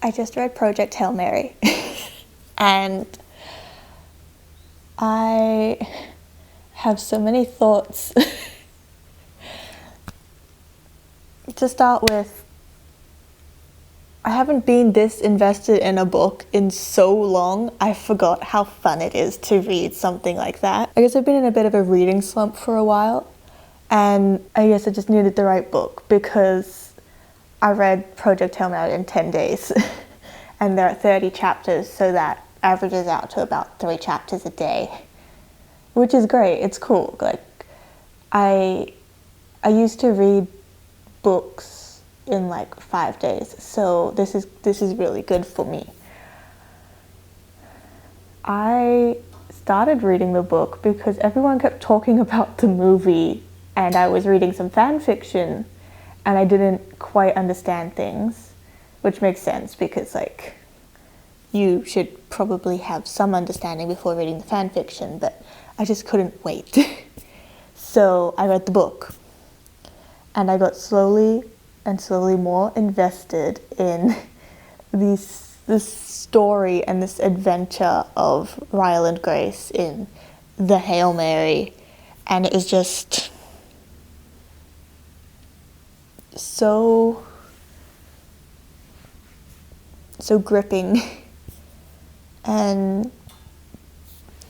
I just read Project Hail Mary and I have so many thoughts. To start with, I haven't been this invested in a book in so long. I forgot how fun it is to read something like that. I guess I've been in a bit of a reading slump for a while, and I guess I just needed the right book because I read Project Hail Mary in 10 days and there are 30 chapters, so that averages out to about 3 chapters a day, which is great. It's cool. Like, I used to read books in like 5 days, so this is really good for me. I started reading the book because everyone kept talking about the movie, and I was reading some fan fiction and I didn't quite understand things, which makes sense because like you should probably have some understanding before reading the fan fiction, but I just couldn't wait. So I read the book and I got slowly and slowly more invested in this story and this adventure of Ryle and Grace in the Hail Mary, and it was just so gripping, and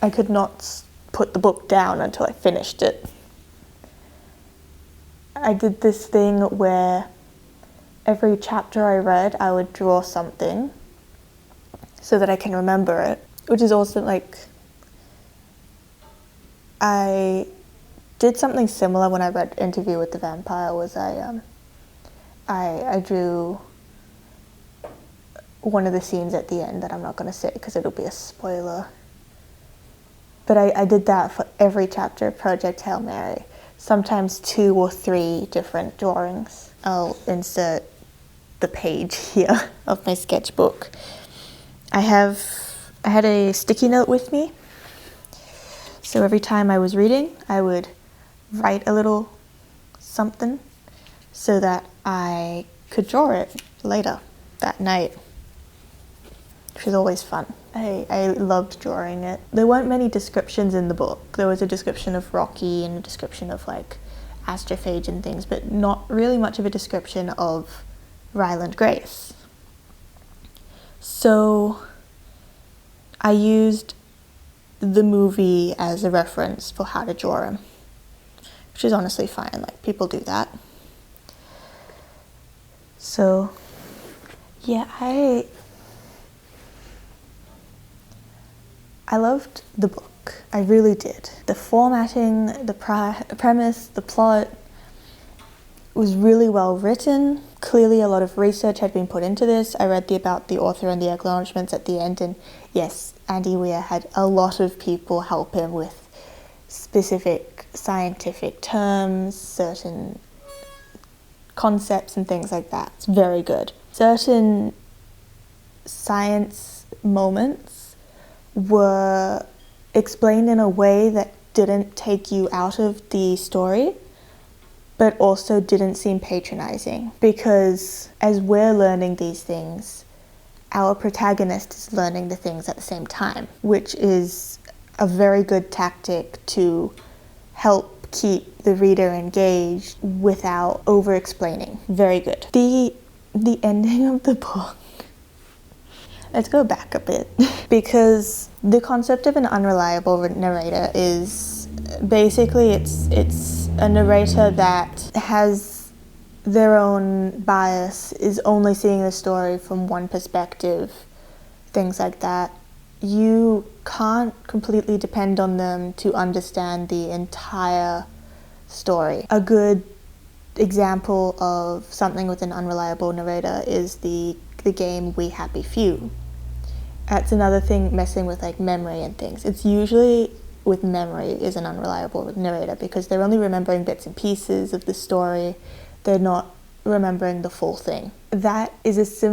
I could not put the book down until I finished it. I did this thing where every chapter I read, I would draw something so that I can remember it, which is also like, I did something similar when I read Interview with the Vampire. Was I drew one of the scenes at the end that I'm not going to say because it'll be a spoiler. But I did that for every chapter of Project Hail Mary. Sometimes 2 or 3 different drawings. I'll insert the page here of my sketchbook. I had a sticky note with me, so every time I was reading, I would write a little something so that I could draw it later that night, which was always fun. I loved drawing it. There weren't many descriptions in the book. There was a description of Rocky and a description of like astrophage and things, but not really much of a description of Ryle and Grace. So I used the movie as a reference for how to draw him, which is honestly fine. Like, people do that. So yeah, I loved the book. I really did. The formatting, the premise, the plot was really well written. Clearly a lot of research had been put into this. I read about the author and the acknowledgements at the end, and yes, Andy Weir had a lot of people help him with specific scientific terms, certain concepts and things like that. It's very good. Certain science moments were explained in a way that didn't take you out of the story, but also didn't seem patronizing, because as we're learning these things, our protagonist is learning the things at the same time, which is a very good tactic to help keep the reader engaged without over-explaining. Very good. The ending of the book, let's go back a bit, because the concept of an unreliable narrator is basically it's a narrator that has their own bias, is only seeing the story from one perspective, things like that. You can't completely depend on them to understand the entire story. A good example of something with an unreliable narrator is the game We Happy Few. That's another thing, messing with like memory and things. It's usually with memory is an unreliable narrator because they're only remembering bits and pieces of the story. They're not remembering the full thing. That is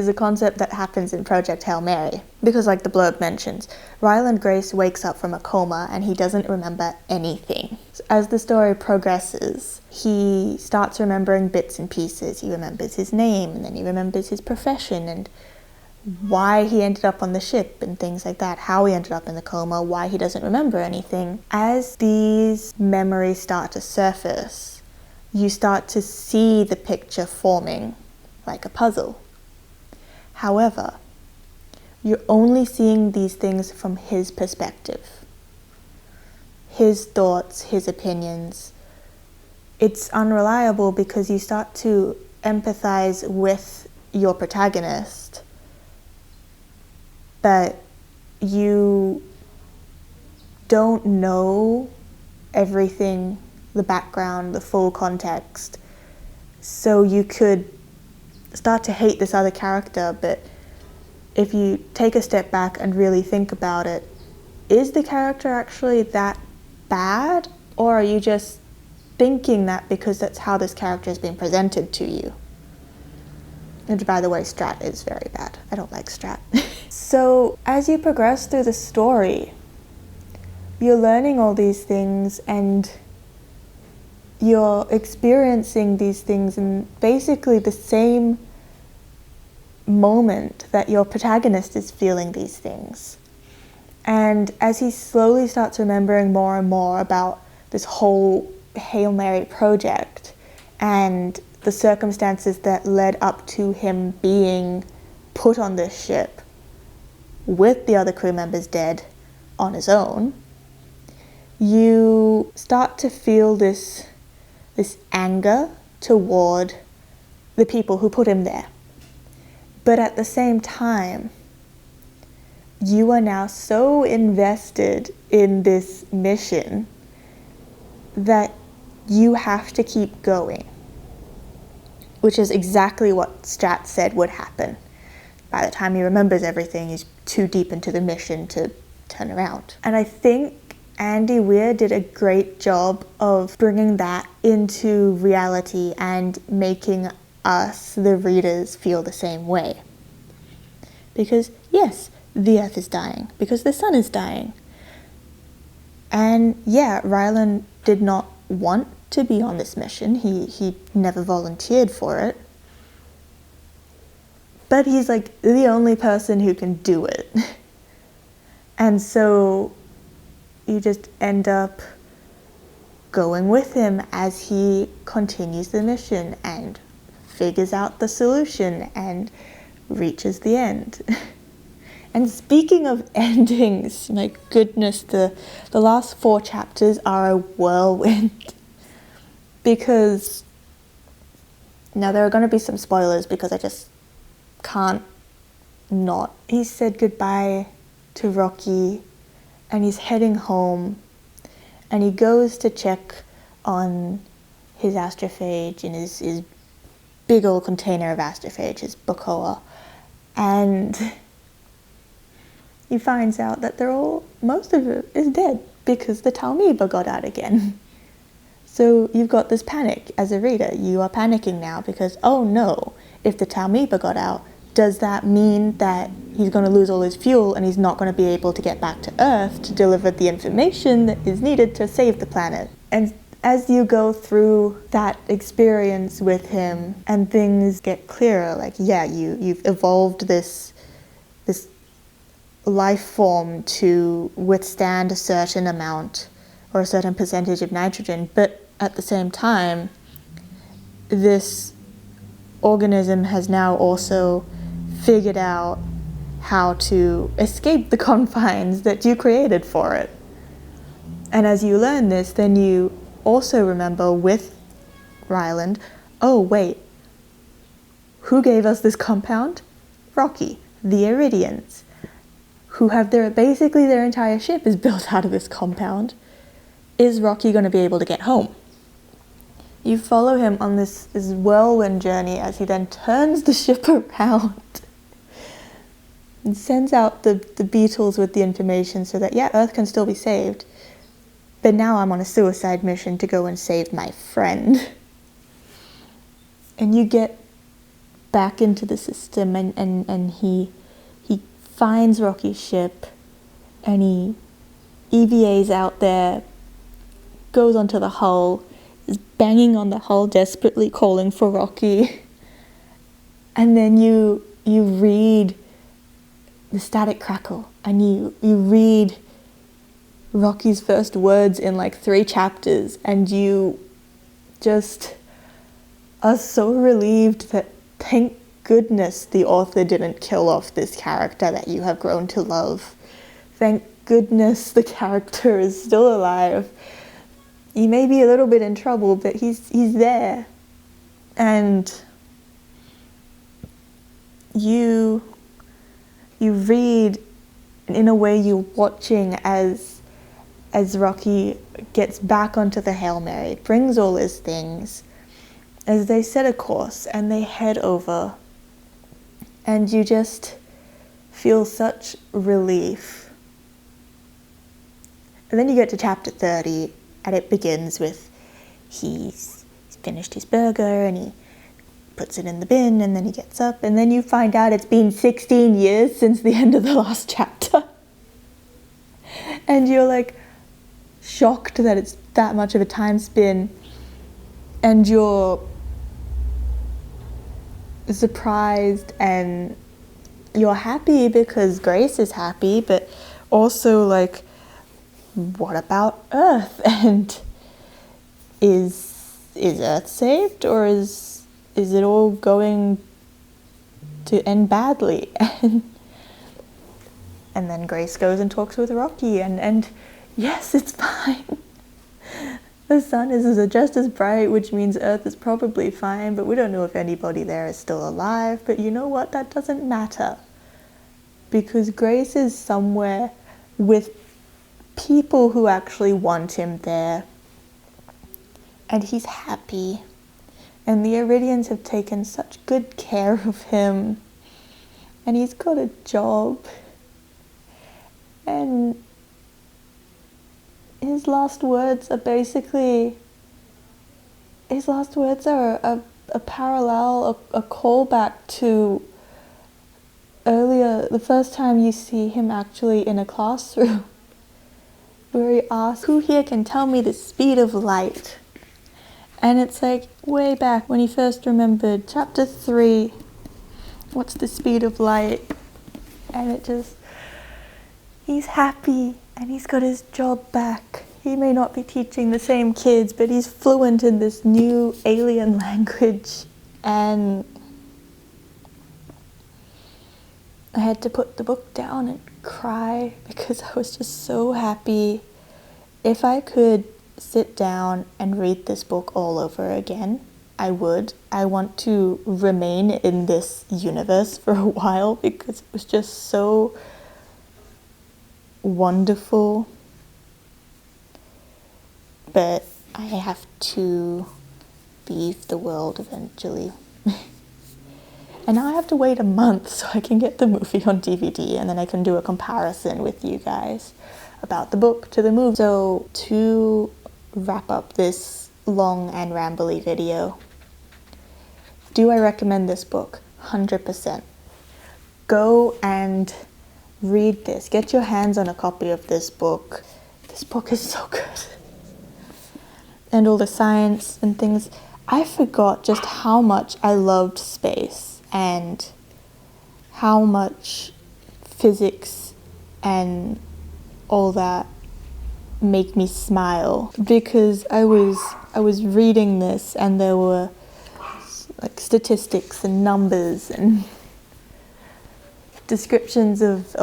a concept that happens in Project Hail Mary, because like the blurb mentions, Ryland Grace wakes up from a coma and he doesn't remember anything. So as the story progresses, he starts remembering bits and pieces. He remembers his name, and then he remembers his profession and why he ended up on the ship and things like that, how he ended up in the coma, why he doesn't remember anything. As these memories start to surface, you start to see the picture forming like a puzzle. However, you're only seeing these things from his perspective, his thoughts, his opinions. It's unreliable because you start to empathize with your protagonist, but you don't know everything, the background, the full context. So you could start to hate this other character, but if you take a step back and really think about it, is the character actually that bad? Or are you just thinking that because that's how this character has been presented to you? And by the way, Strat is very bad. I don't like Strat. So as you progress through the story, you're learning all these things and you're experiencing these things in basically the same moment that your protagonist is feeling these things. And as he slowly starts remembering more and more about this whole Hail Mary project and the circumstances that led up to him being put on this ship with the other crew members dead on his own, you start to feel this anger toward the people who put him there. But at the same time, you are now so invested in this mission that you have to keep going, which is exactly what Strat said would happen. By the time he remembers everything, he's too deep into the mission to turn around. And I think Andy Weir did a great job of bringing that into reality and making us, the readers, feel the same way. Because yes, the Earth is dying, because the sun is dying. And yeah, Ryland did not want to be on this mission. He never volunteered for it. But he's like the only person who can do it. And so you just end up going with him as he continues the mission and figures out the solution and reaches the end. And speaking of endings, my goodness, the last 4 chapters are a whirlwind. Because now there are going to be some spoilers because I just can't not. He said goodbye to Rocky and he's heading home and he goes to check on his astrophage in his big old container of astrophage, his Bacoa, and he finds out that most of it is dead because the Talmiba got out again. So you've got this panic as a reader. You are panicking now because, oh no, if the Talmiba got out, does that mean that he's going to lose all his fuel and he's not going to be able to get back to Earth to deliver the information that is needed to save the planet? And as you go through that experience with him and things get clearer, like, yeah, you've evolved this life form to withstand a certain amount or a certain percentage of nitrogen, but at the same time, this organism has now also figured out how to escape the confines that you created for it. And as you learn this, then you also remember with Ryland, oh wait, who gave us this compound? Rocky, the Iridians, who have basically their entire ship is built out of this compound. Is Rocky going to be able to get home? You follow him on this whirlwind journey as he then turns the ship around and sends out the Beatles with the information so that, yeah, Earth can still be saved. But now I'm on a suicide mission to go and save my friend. And you get back into the system, and he finds Rocky's ship, and he EVA's out there, goes onto the hull, is banging on the hull, desperately calling for Rocky. And then you read the static crackle, and you read Rocky's first words in like 3 chapters, and you just are so relieved that thank goodness the author didn't kill off this character that you have grown to love. Thank goodness the character is still alive. He may be a little bit in trouble, but he's there. And you read in a way you're watching as Rocky gets back onto the Hail Mary, brings all his things, as they set a course and they head over, and you just feel such relief. And then you get to chapter 30, and it begins with he's finished his burger and he puts it in the bin, and then he gets up, and then you find out it's been 16 years since the end of the last chapter. And you're like shocked that it's that much of a time spin, and you're surprised, and you're happy because Grace is happy, but also like, what about Earth? And is Earth saved, or is it all going to end badly? And then Grace goes and talks with Rocky, and yes, it's fine. The sun is just as bright, which means Earth is probably fine, but we don't know if anybody there is still alive. But you know what? That doesn't matter, because Grace is somewhere with people who actually want him there, and he's happy. And the Iridians have taken such good care of him, and he's got a job, and his last words are a parallel, a callback to earlier, the first time you see him actually in a classroom, where he asks, who here can tell me the speed of light? And it's like way back when he first remembered chapter 3, what's the speed of light? And it just, he's happy, and he's got his job back. He may not be teaching the same kids, but he's fluent in this new alien language. And I had to put the book down and cry because I was just so happy. If I could sit down and read this book all over again, I would. I want to remain in this universe for a while because it was just so wonderful. But I have to leave the world eventually. And now I have to wait a month so I can get the movie on DVD, and then I can do a comparison with you guys about the book to the movie. So to wrap up this long and rambly video, do I recommend this book? 100%. Go and read this. Get your hands on a copy of this book. This book is so good. And all the science and things. I forgot just how much I loved space and how much physics and all that make me smile, because I was reading this and there were like statistics and numbers and descriptions of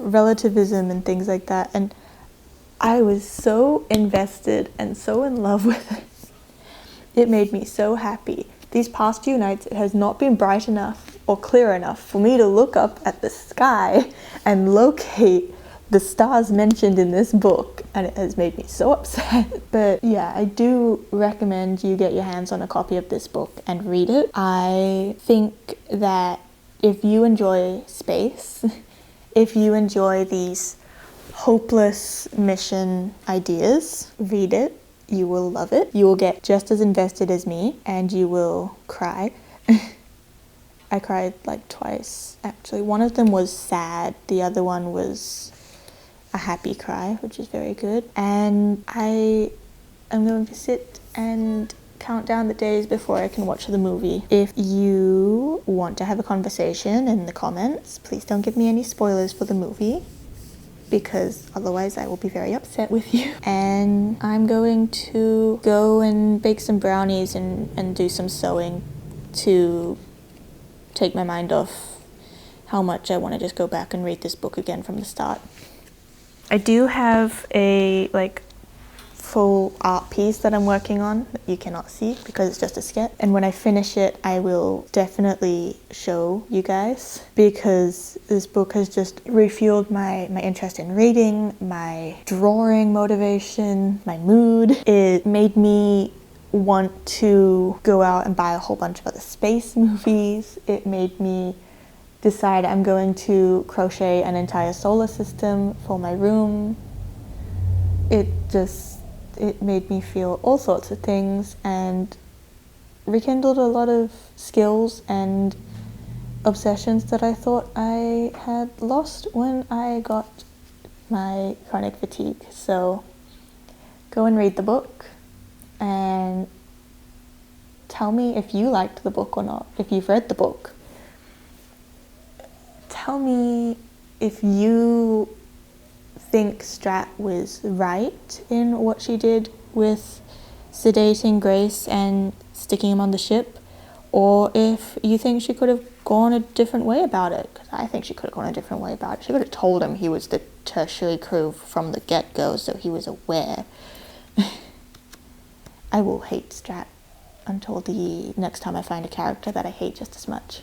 relativism and things like that, and I was so invested and so in love with it. It made me so happy. These past few nights, it has not been bright enough or clear enough for me to look up at the sky and locate the stars mentioned in this book, and it has made me so upset. But yeah, I do recommend you get your hands on a copy of this book and read it. I think that if you enjoy space, if you enjoy these hopeless mission ideas, read it. you will love it. You will get just as invested as me, and you will cry. I cried like twice, actually. One of them was sad, the other one was a happy cry, which is very good. And I am going to sit and count down the days before I can watch the movie. If you want to have a conversation in the comments, please don't give me any spoilers for the movie, because otherwise I will be very upset with you. And I'm going to go and bake some brownies and do some sewing to take my mind off how much I want to just go back and read this book again from the start. I do have a full art piece that I'm working on that you cannot see because it's just a sketch, and when I finish it I will definitely show you guys, because this book has just refueled my interest in reading, my drawing motivation, my mood. It made me want to go out and buy a whole bunch of other space movies. It made me decide I'm going to crochet an entire solar system for my room. It made me feel all sorts of things and rekindled a lot of skills and obsessions that I thought I had lost when I got my chronic fatigue. So go and read the book and tell me if you liked the book or not, if you've read the book. Tell me if you think Strat was right in what she did with sedating Grace and sticking him on the ship, or if you think she could have gone a different way about it, because I think she could have gone a different way about it. She could have told him he was the tertiary crew from the get-go, so he was aware. I will hate Strat until the next time I find a character that I hate just as much.